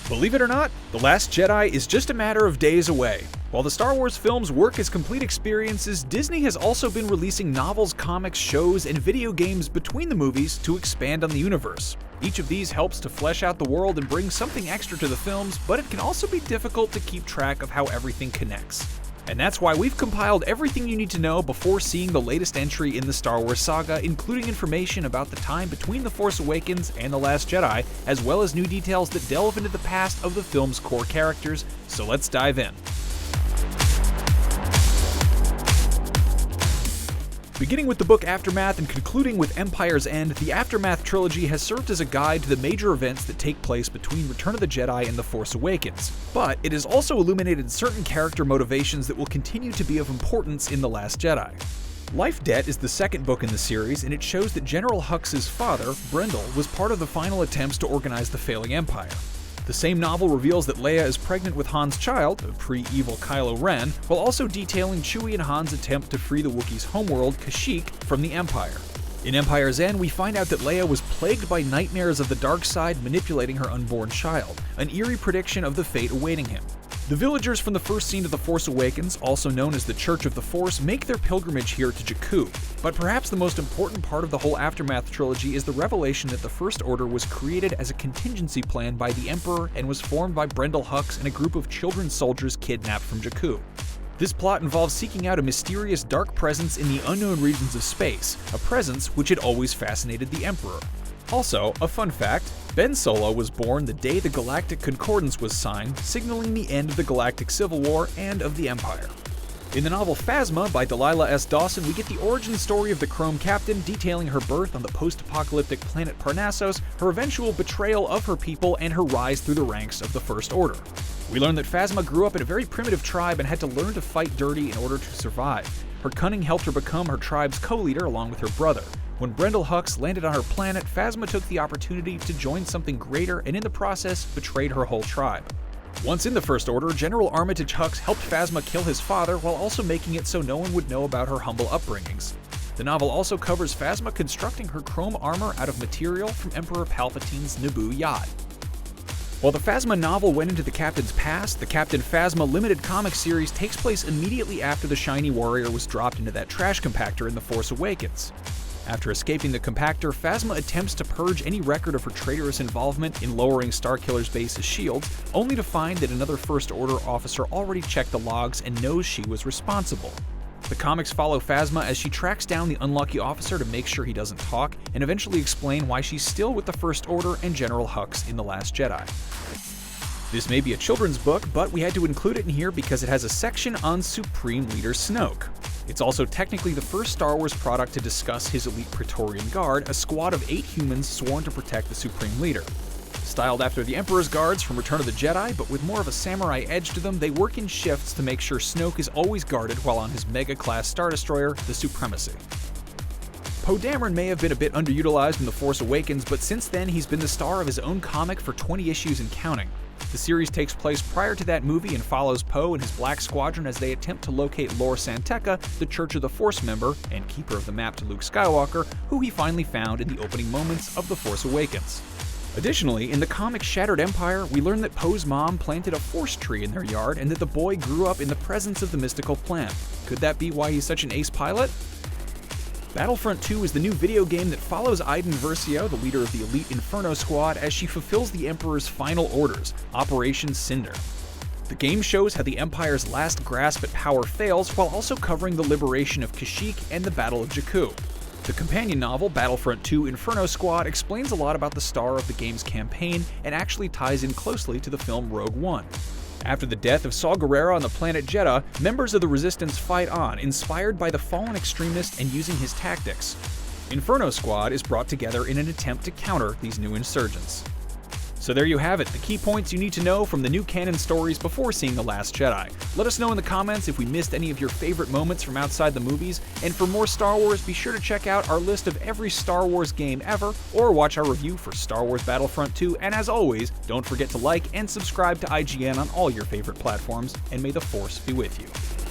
Believe it or not, The Last Jedi is just a matter of days away. While the Star Wars films work as complete experiences, Disney has also been releasing novels, comics, shows, and video games between the movies to expand on the universe. Each of these helps to flesh out the world and bring something extra to the films, but it can also be difficult to keep track of how everything connects. And that's why we've compiled everything you need to know before seeing the latest entry in the Star Wars saga, including information about the time between The Force Awakens and The Last Jedi, as well as new details that delve into the past of the film's core characters, so let's dive in. Beginning with the book Aftermath and concluding with Empire's End, the Aftermath trilogy has served as a guide to the major events that take place between Return of the Jedi and The Force Awakens. But it has also illuminated certain character motivations that will continue to be of importance in The Last Jedi. Life Debt is the second book in the series, and it shows that General Hux' father, Brendel, was part of the final attempts to organize the failing Empire. The same novel reveals that Leia is pregnant with Han's child, a pre-evil Kylo Ren, while also detailing Chewie and Han's attempt to free the Wookiees' homeworld, Kashyyyk, from the Empire. In Empire's End, we find out that Leia was plagued by nightmares of the dark side manipulating her unborn child, an eerie prediction of the fate awaiting him. The villagers from the first scene of The Force Awakens, also known as the Church of the Force, make their pilgrimage here to Jakku. But perhaps the most important part of the whole Aftermath trilogy is the revelation that the First Order was created as a contingency plan by the Emperor and was formed by Brendel Hux and a group of children soldiers kidnapped from Jakku. This plot involves seeking out a mysterious dark presence in the unknown regions of space, a presence which had always fascinated the Emperor. Also, a fun fact, Ben Solo was born the day the Galactic Concordance was signed, signaling the end of the Galactic Civil War and of the Empire. In the novel Phasma by Delilah S. Dawson, we get the origin story of the Chrome Captain, detailing her birth on the post-apocalyptic planet Parnassos, her eventual betrayal of her people, and her rise through the ranks of the First Order. We learn that Phasma grew up in a very primitive tribe and had to learn to fight dirty in order to survive. Her cunning helped her become her tribe's co-leader along with her brother. When Brendel Hux landed on her planet, Phasma took the opportunity to join something greater and in the process betrayed her whole tribe. Once in the First Order, General Armitage Hux helped Phasma kill his father while also making it so no one would know about her humble upbringings. The novel also covers Phasma constructing her chrome armor out of material from Emperor Palpatine's Naboo yacht. While the Phasma novel went into the Captain's past, the Captain Phasma limited comic series takes place immediately after the Shiny Warrior was dropped into that trash compactor in The Force Awakens. After escaping the compactor, Phasma attempts to purge any record of her traitorous involvement in lowering Starkiller's base's shields, only to find that another First Order officer already checked the logs and knows she was responsible. The comics follow Phasma as she tracks down the unlucky officer to make sure he doesn't talk, and eventually explain why she's still with the First Order and General Hux in The Last Jedi. This may be a children's book, but we had to include it in here because it has a section on Supreme Leader Snoke. It's also technically the first Star Wars product to discuss his elite Praetorian Guard, a squad of 8 humans sworn to protect the Supreme Leader. Styled after the Emperor's Guards from Return of the Jedi, but with more of a samurai edge to them, they work in shifts to make sure Snoke is always guarded while on his mega-class Star Destroyer, the Supremacy. Poe Dameron may have been a bit underutilized in The Force Awakens, but since then he's been the star of his own comic for 20 issues and counting. The series takes place prior to that movie and follows Poe and his Black Squadron as they attempt to locate Lor San Tekka, the Church of the Force member and keeper of the map to Luke Skywalker, who he finally found in the opening moments of The Force Awakens. Additionally, in the comic Shattered Empire, we learn that Poe's mom planted a Force tree in their yard and that the boy grew up in the presence of the mystical plant. Could that be why he's such an ace pilot? Battlefront 2 is the new video game that follows Iden Versio, the leader of the elite Inferno Squad, as she fulfills the Emperor's final orders, Operation Cinder. The game shows how the Empire's last grasp at power fails, while also covering the liberation of Kashyyyk and the Battle of Jakku. The companion novel, Battlefront 2 Inferno Squad, explains a lot about the star of the game's campaign and actually ties in closely to the film Rogue One. After the death of Saw Gerrera on the planet Jedha, members of the Resistance fight on, inspired by the fallen extremist and using his tactics. Inferno Squad is brought together in an attempt to counter these new insurgents. So there you have it, the key points you need to know from the new canon stories before seeing The Last Jedi. Let us know in the comments if we missed any of your favorite moments from outside the movies, and for more Star Wars, be sure to check out our list of every Star Wars game ever, or watch our review for Star Wars Battlefront 2, and as always, don't forget to like and subscribe to IGN on all your favorite platforms, and may the Force be with you.